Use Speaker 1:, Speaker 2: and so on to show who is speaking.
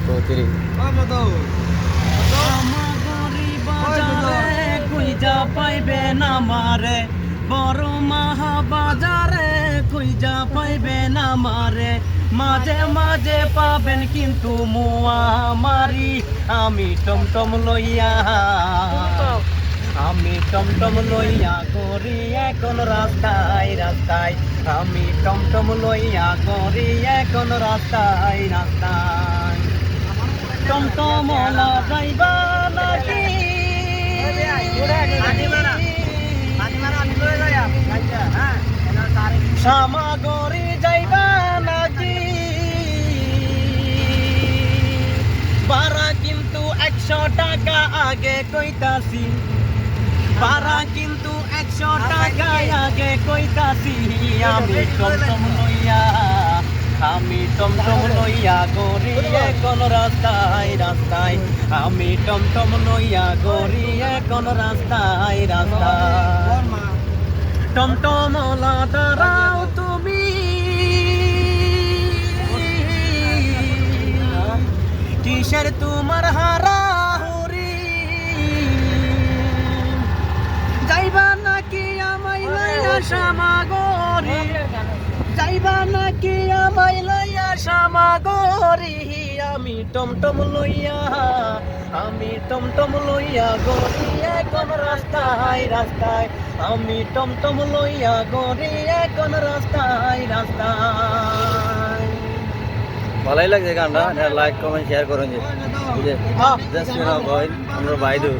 Speaker 1: 2 3
Speaker 2: আমাগরি বাজারে খুঁজা পাইবেন আমারে, বড় মাহা বাজারে খুঁজা পাইবেন আমারে, মাঝে মাঝে পাবেন কিন্তু মুয়া মারি। আমি টমটম লইয়া ঘুরি এখন রাস্তায় রাস্তায়, আমি টমটম লইয়া ঘুরি এখন রাস্তায় রাস্তায়। টমটমলা যাইবা নাকি সামাগরি যাইবা নাকি, ভাড়া কিন্তু 100 টাকা আগে কইতাছি, ভাড়া কিন্তু 100 টাকা আগে কইতাছি। আমি টমটম লইয়া ঘুরি এখন রাস্তায় রাস্তায়, আমি টমটম লইয়া ঘুরি এখন রাস্তায় রাস্তায়। টমটমলা দাঁড়াও তুমি, কিসের তোমার হারাহুরি, যাইবা নাকি আমায় লইয়া সামাগরি, যাইবা নাকি আমায় লইয়া সামাগরি। আমি টমটম লইয়া ঘুরি এখন রাস্তায় রাস্তায়, আমি টমটম লইয়া ঘুরি এখন রাস্তায় রাস্তায়।
Speaker 1: ভালোই লাগছে গানটা, লাইক কমেন্ট শেয়ার করুন যে, বুঝে আমরা বাইদু।